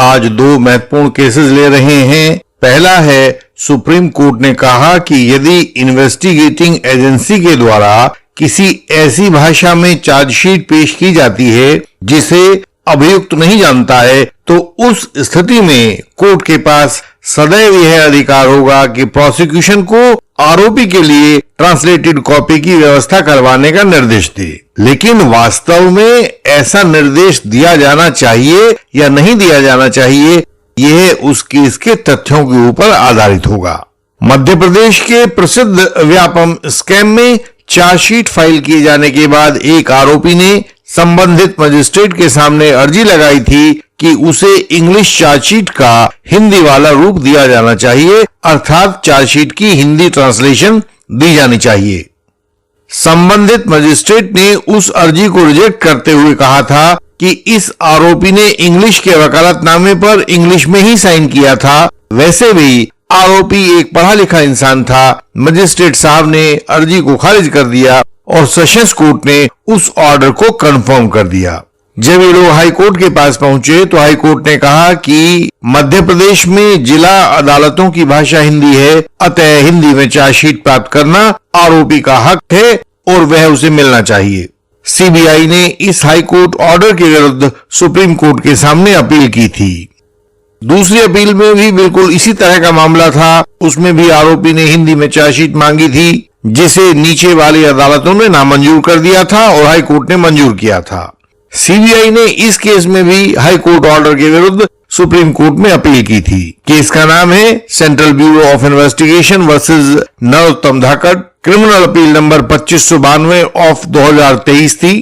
आज दो महत्वपूर्ण केसेस ले रहे हैं। पहला है, सुप्रीम कोर्ट ने कहा कि यदि इन्वेस्टिगेटिंग एजेंसी के द्वारा किसी ऐसी भाषा में चार्जशीट पेश की जाती है जिसे अभियुक्त नहीं जानता है, तो उस स्थिति में कोर्ट के पास सदैव यह अधिकार होगा कि प्रोसिक्यूशन को आरोपी के लिए ट्रांसलेटेड कॉपी की व्यवस्था करवाने का निर्देश दे। लेकिन वास्तव में ऐसा निर्देश दिया जाना चाहिए या नहीं दिया जाना चाहिए, यह उस केस के तथ्यों के ऊपर आधारित होगा। मध्य प्रदेश के प्रसिद्ध व्यापम स्कैम में चार्जशीट फाइल किए जाने के बाद एक आरोपी ने संबंधित मजिस्ट्रेट के सामने अर्जी लगाई थी कि उसे इंग्लिश चार्जशीट का हिंदी वाला रूप दिया जाना चाहिए, अर्थात चार्जशीट की हिंदी ट्रांसलेशन दी जानी चाहिए। संबंधित मजिस्ट्रेट ने उस अर्जी को रिजेक्ट करते हुए कहा था कि इस आरोपी ने इंग्लिश के वकालतनामे पर इंग्लिश में ही साइन किया था। वैसे भी आरोपी एक पढ़ा लिखा इंसान था। मजिस्ट्रेट साहब ने अर्जी को खारिज कर दिया और सेशंस कोर्ट ने उस ऑर्डर को कंफर्म कर दिया। जब ये लोग हाई कोर्ट के पास पहुंचे तो हाई कोर्ट ने कहा कि मध्य प्रदेश में जिला अदालतों की भाषा हिंदी है, अतः हिंदी में चार्जशीट प्राप्त करना आरोपी का हक है और वह उसे मिलना चाहिए। सीबीआई ने इस हाई कोर्ट ऑर्डर के विरुद्ध सुप्रीम कोर्ट के सामने अपील की थी। दूसरी अपील में भी बिल्कुल इसी तरह का मामला था। उसमें भी आरोपी ने हिंदी में चार्जशीट मांगी थी, जिसे नीचे वाली अदालतों ने नामंजूर कर दिया था और हाई कोर्ट ने मंजूर किया था। सीबीआई ने इस केस में भी हाई कोर्ट ऑर्डर के विरुद्ध सुप्रीम कोर्ट में अपील की थी। केस का नाम है central bureau of investigation versus Narottam Dhakad. Criminal appeal number 2592 of 2023 थी।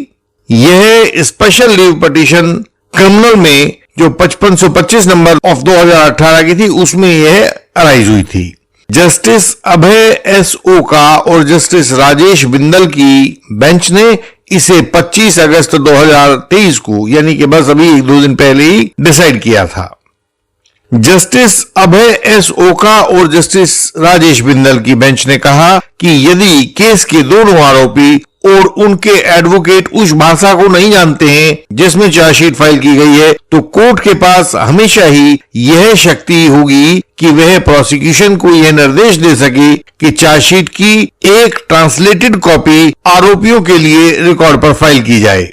यह स्पेशल लीव पिटीशन क्रिमिनल में जो 5525 नंबर ऑफ 2018 की थी, उसमें यह अराइज हुई थी। जस्टिस अभय एस ओका और जस्टिस राजेश बिंदल की बेंच ने इसे 25 अगस्त 2023 को, यानी कि बस अभी 1-2 दिन पहले ही डिसाइड किया था। जस्टिस अभय एस ओका और जस्टिस राजेश बिंदल की बेंच ने कहा कि यदि केस के दोनों आरोपी और उनके एडवोकेट उस भाषा को नहीं जानते हैं जिसमें चार्जशीट फाइल की गई है, तो कोर्ट के पास हमेशा ही यह शक्ति होगी कि वह प्रोसिक्यूशन को यह निर्देश दे सके कि चार्जशीट की एक ट्रांसलेटेड कॉपी आरोपियों के लिए रिकॉर्ड पर फाइल की जाए।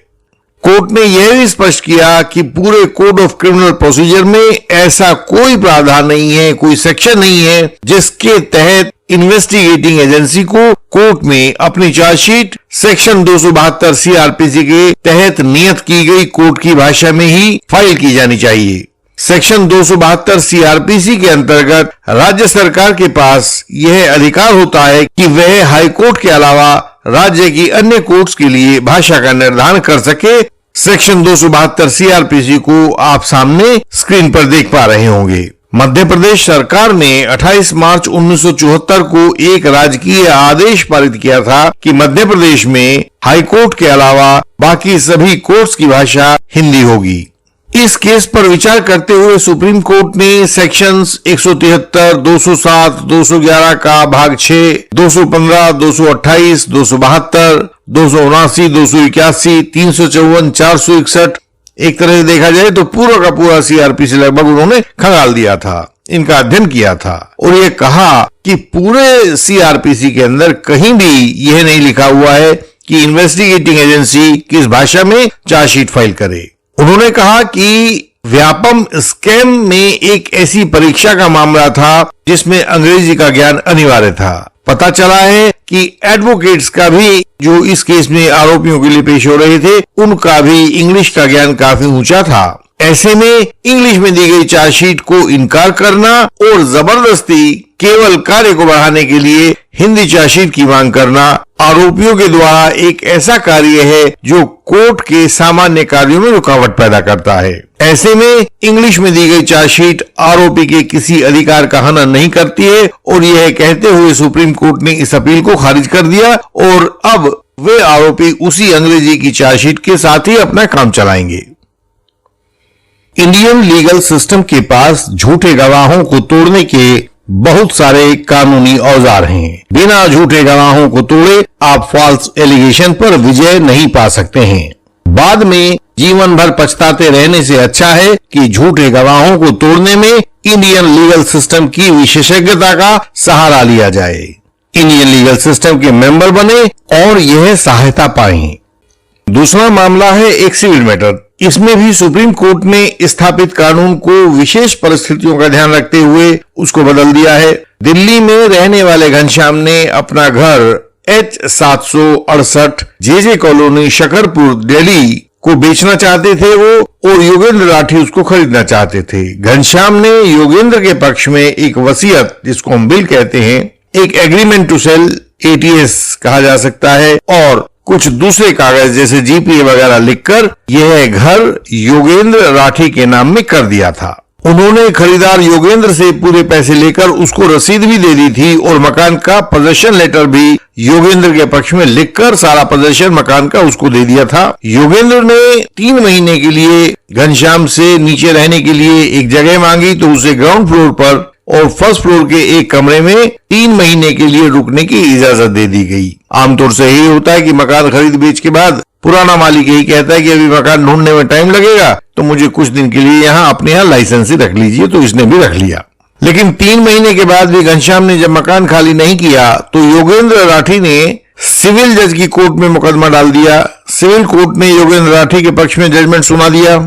कोर्ट ने यह भी स्पष्ट किया कि पूरे कोड ऑफ क्रिमिनल प्रोसीजर में ऐसा कोई प्रावधान नहीं है, कोई सेक्शन नहीं है जिसके तहत इन्वेस्टिगेटिंग एजेंसी को कोर्ट में अपनी चार्जशीट सेक्शन 272 सीआरपीसी के तहत नियत की गई कोर्ट की भाषा में ही फाइल की जानी चाहिए। सेक्शन 272 सीआरपीसी के अंतर्गत राज्य सरकार के पास यह अधिकार होता है कि वह हाई कोर्ट के अलावा राज्य की अन्य कोर्ट्स के लिए भाषा का निर्धारण कर सके। सेक्शन 272 सीआरपीसी को आप सामने स्क्रीन पर देख पा रहे होंगे। मध्य प्रदेश सरकार ने 28 मार्च 1974 को एक राजकीय आदेश पारित किया था कि मध्य प्रदेश में हाई कोर्ट के अलावा बाकी सभी कोर्ट्स की भाषा हिंदी होगी। इस केस पर विचार करते हुए सुप्रीम कोर्ट ने सेक्शंस 173, 207, 211 का भाग 6, 215, 228, 272, 279, 281, 354, 461, एक तरह से देखा जाए तो पूरा का पूरा सीआरपीसी लगभग उन्होंने खंगाल दिया था, इनका अध्ययन किया था और ये कहा कि पूरे सीआरपीसी के अंदर कहीं भी यह नहीं लिखा हुआ है कि इन्वेस्टिगेटिंग एजेंसी किस भाषा में चार्जशीट फाइल करे। उन्होंने कहा कि व्यापम स्कैम में एक ऐसी परीक्षा का मामला था जिसमें अंग्रेजी का ज्ञान अनिवार्य था। पता चला है कि एडवोकेट्स का भी जो इस केस में आरोपियों के लिए पेश हो रहे थे, उनका भी इंग्लिश का ज्ञान काफी ऊंचा था। ऐसे में इंग्लिश में दी गई चार्जशीट को इनकार करना और जबरदस्ती केवल कार्य को बढ़ाने के लिए हिंदी चार्जशीट की मांग करना आरोपियों के द्वारा एक ऐसा कार्य है जो कोर्ट के सामान्य कार्यों में रुकावट पैदा करता है। ऐसे में इंग्लिश में दी गई चार्जशीट आरोपी के किसी अधिकार का हनन नहीं करती है और यह कहते हुए सुप्रीम कोर्ट ने इस अपील को खारिज कर दिया और अब वे आरोपी उसी अंग्रेजी की चार्जशीट के साथ ही अपना काम चलाएंगे। इंडियन लीगल सिस्टम के पास झूठे गवाहों को तोड़ने के बहुत सारे कानूनी औजार हैं। बिना झूठे गवाहों को तोड़े आप फॉल्स एलिगेशन पर विजय नहीं पा सकते हैं। बाद में जीवन भर पछताते रहने से अच्छा है कि झूठे गवाहों को तोड़ने में इंडियन लीगल सिस्टम की विशेषज्ञता का सहारा लिया जाए, इंडियन लीगल सिस्टम के मेंबर बने और यह सहायता पाएं। दूसरा मामला है एक सिविल मैटर। इसमें भी सुप्रीम कोर्ट ने स्थापित कानून को विशेष परिस्थितियों का ध्यान रखते हुए उसको बदल दिया है। दिल्ली में रहने वाले घनश्याम ने अपना घर H768 JJ colony Shakarpur Delhi को बेचना चाहते थे वो, और योगेंद्र राठी उसको खरीदना चाहते थे। घनश्याम ने योगेंद्र के पक्ष में एक वसीयत, जिसको हम बिल कहते हैं, एक एग्रीमेंट टू सेल ATS कहा जा सकता है, और कुछ दूसरे कागज जैसे GPA वगैरह लिखकर यह घर योगेंद्र राठी के नाम में कर दिया था। उन्होंने खरीदार योगेंद्र से पूरे पैसे लेकर उसको रसीद भी दे दी थी और मकान का पोजेशन लेटर भी योगेंद्र के पक्ष में लिखकर सारा पोजेशन मकान का उसको दे दिया था। योगेंद्र ने 3 महीने के लिए घनश्याम से नीचे रहने के लिए एक जगह मांगी तो उसे ग्राउंड फ्लोर पर और फर्स्ट फ्लोर के एक कमरे में 3 महीने के लिए रुकने की इजाजत दे दी गई। आमतौर से यही होता है कि मकान खरीद बेच के बाद पुराना मालिक यही कहता है कि अभी मकान ढूंढने में टाइम लगेगा तो मुझे कुछ दिन के लिए यहाँ अपने यहाँ लाइसेंस ही रख लीजिए, तो इसने भी रख लिया। लेकिन 3 महीने के बाद भी घनश्याम ने जब मकान खाली नहीं किया तो योगेंद्र राठी ने सिविल जज की कोर्ट में मुकदमा डाल दिया। सिविल कोर्ट ने योगेंद्र राठी के पक्ष में जजमेंट सुना दिया।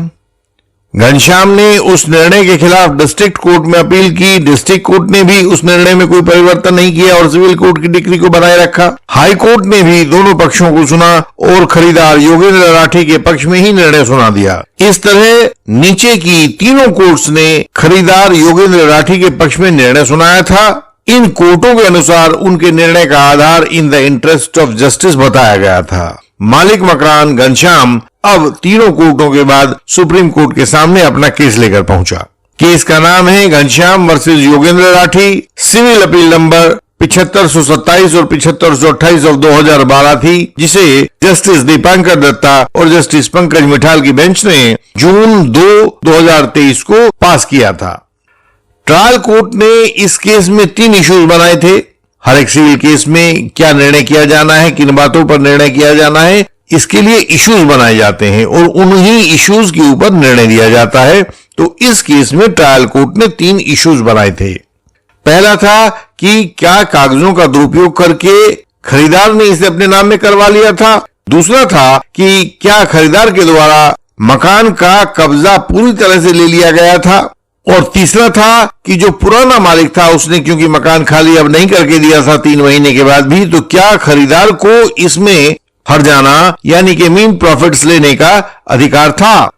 घनश्याम ने उस निर्णय के खिलाफ डिस्ट्रिक्ट कोर्ट में अपील की। डिस्ट्रिक्ट कोर्ट ने भी उस निर्णय में कोई परिवर्तन नहीं किया और सिविल कोर्ट की डिक्री को बनाए रखा। हाई कोर्ट ने भी दोनों पक्षों को सुना और खरीदार योगेंद्र राठी के पक्ष में ही निर्णय सुना दिया। इस तरह नीचे की तीनों कोर्ट्स ने खरीदार योगेंद्र राठी के पक्ष में निर्णय सुनाया था। इन कोर्टों के अनुसार उनके निर्णय का आधार in the interest of justice बताया गया था। मालिक मकान घनश्याम अब तीनों कोर्टों के बाद सुप्रीम कोर्ट के सामने अपना केस लेकर पहुंचा। केस का नाम है Ghanshyam versus Yogendra Rathi. Civil appeal number 7527 और 7528 ऑफ 2012 थी, जिसे जस्टिस दीपांकर दत्ता और जस्टिस पंकज मिठाल की बेंच ने जून 2, 2023 को पास किया था। ट्रायल कोर्ट ने इस केस में 3 इश्यूज बनाए थे। हर एक सिविल केस में क्या निर्णय किया जाना है, किन बातों पर निर्णय किया जाना है, इसके लिए इश्यूज बनाए जाते हैं और उन्हीं इश्यूज के ऊपर निर्णय दिया जाता है। तो इस केस में ट्रायल कोर्ट ने 3 इश्यूज बनाए थे। पहला था कि क्या कागजों का दुरुपयोग करके खरीदार ने इसे अपने नाम में करवा लिया था। दूसरा था कि क्या खरीदार के द्वारा मकान का कब्जा पूरी तरह से ले लिया गया था। और तीसरा था कि जो पुराना मालिक था उसने क्योंकि मकान खाली अब नहीं करके दिया था 3 महीने के बाद भी, तो क्या खरीदार को इसमें हर्जाना यानी कि मीन प्रॉफिट्स लेने का अधिकार था।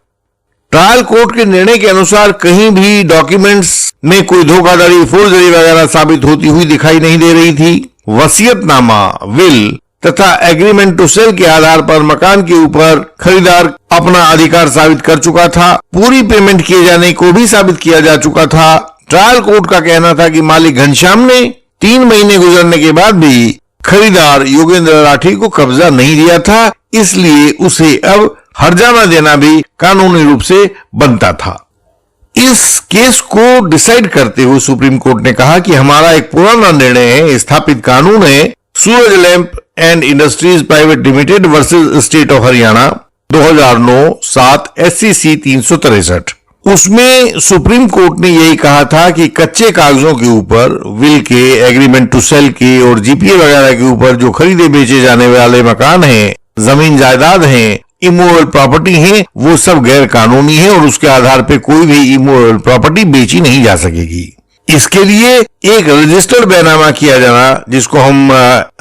ट्रायल कोर्ट के निर्णय के अनुसार कहीं भी डॉक्यूमेंट्स में कोई धोखाधड़ी, फोर्जरी वगैरह साबित होती हुई दिखाई नहीं दे रही थी। वसीयतनामा, विल तथा एग्रीमेंट टू सेल के आधार पर मकान के ऊपर खरीदार अपना अधिकार साबित कर चुका था। पूरी पेमेंट किए जाने को भी साबित किया जा चुका था। ट्रायल कोर्ट का कहना था कि मालिक घनश्याम ने 3 महीने गुजरने के बाद भी खरीदार योगेंद्र राठी को कब्जा नहीं दिया था, इसलिए उसे अब हर्जाना देना भी कानूनी रूप से बनता था। इस केस को डिसाइड करते हुए सुप्रीम कोर्ट ने कहा कि हमारा एक पुराना निर्णय है, स्थापित कानून है Suraj lamp and industries private limited versus state of Haryana 2009-7 SCC 363। उसमें सुप्रीम कोर्ट ने यही कहा था कि कच्चे कागजों के ऊपर, विल के, एग्रीमेंट टू सेल के और GPA वगैरह के ऊपर जो खरीदे बेचे जाने वाले मकान हैं, जमीन जायदाद हैं, इमूवेबल प्रॉपर्टी है, वो सब गैर कानूनी है और उसके आधार पे कोई भी इमूवेबल प्रॉपर्टी बेची नहीं जा सकेगी। इसके लिए एक रजिस्टर्ड बैनामा किया जाना, जिसको हम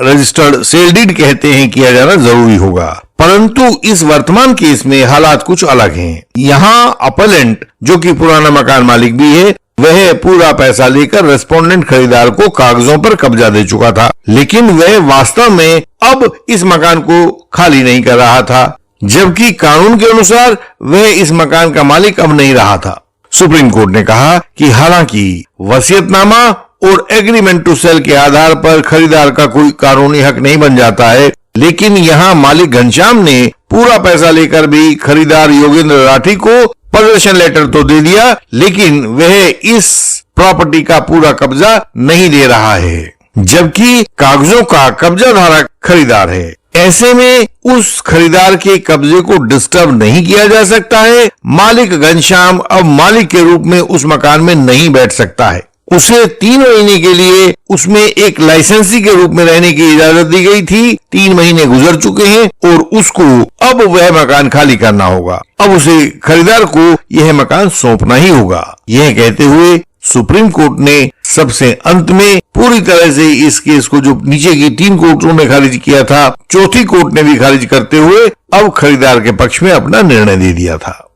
रजिस्टर्ड सेल डीड कहते हैं, किया जाना जरूरी होगा। परंतु इस वर्तमान केस में हालात कुछ अलग हैं। यहाँ अपेलेंट, जो कि पुराना मकान मालिक भी है, वह पूरा पैसा लेकर रेस्पोंडेंट खरीदार को कागजों पर कब्जा दे चुका था, लेकिन वह वास्तव में अब इस मकान को खाली नहीं कर रहा था, जबकि कानून के अनुसार वह इस मकान का मालिक अब नहीं रहा था। सुप्रीम कोर्ट ने कहा कि हालांकि वसीयतनामा और एग्रीमेंट टू सेल के आधार पर खरीदार का कोई कानूनी हक नहीं बन जाता है, लेकिन यहाँ मालिक घनश्याम ने पूरा पैसा लेकर भी खरीदार योगेंद्र राठी को पोजेशन लेटर तो दे दिया, लेकिन वह इस प्रॉपर्टी का पूरा कब्जा नहीं दे रहा है, जबकि कागजों का कब्जा धारक खरीदार है। ऐसे में उस खरीदार के कब्जे को डिस्टर्ब नहीं किया जा सकता है। मालिक घनश्याम अब मालिक के रूप में उस मकान में नहीं बैठ सकता है। उसे 3 महीने के लिए उसमें एक लाइसेंसी के रूप में रहने की इजाजत दी गई थी। 3 महीने गुजर चुके हैं और उसको अब वह मकान खाली करना होगा। अब उसे खरीदार को यह मकान सौंपना ही होगा। यह कहते हुए सुप्रीम कोर्ट ने सबसे अंत में पूरी तरह से इस केस को, जो नीचे की 3 कोर्टों ने खारिज किया था, चौथी कोर्ट ने भी खारिज करते हुए अब खरीदार के पक्ष में अपना निर्णय दे दिया था।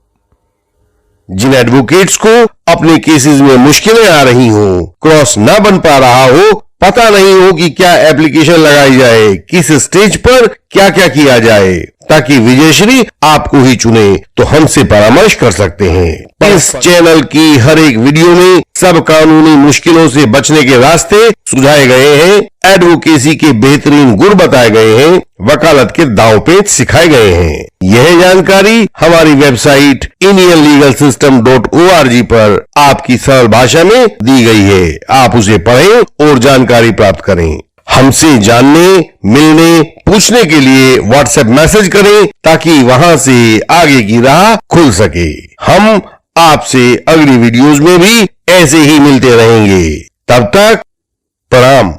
जिन एडवोकेट्स को अपने केसेस में मुश्किलें आ रही हो, क्रॉस ना बन पा रहा हो, पता नहीं हो कि क्या एप्लीकेशन लगाई जाए, किस स्टेज पर क्या क्या किया जाए, ताकि विजयश्री आपको ही चुने, तो हमसे परामर्श कर सकते हैं। इस चैनल की हर एक वीडियो में सब कानूनी मुश्किलों से बचने के रास्ते सुझाए गए हैं, एडवोकेसी के बेहतरीन गुर बताए गए हैं, वकालत के दांव पेच सिखाए गए हैं। यह जानकारी हमारी वेबसाइट indianlegalsystem.org पर आपकी सरल भाषा में दी गई है। आप उसे पढ़ें और जानकारी प्राप्त करें। हमसे जानने, मिलने, पूछने के लिए व्हाट्सएप मैसेज करें, ताकि वहां से आगे की राह खुल सके। हम आपसे अगली वीडियोस में भी ऐसे ही मिलते रहेंगे। तब तक प्रणाम।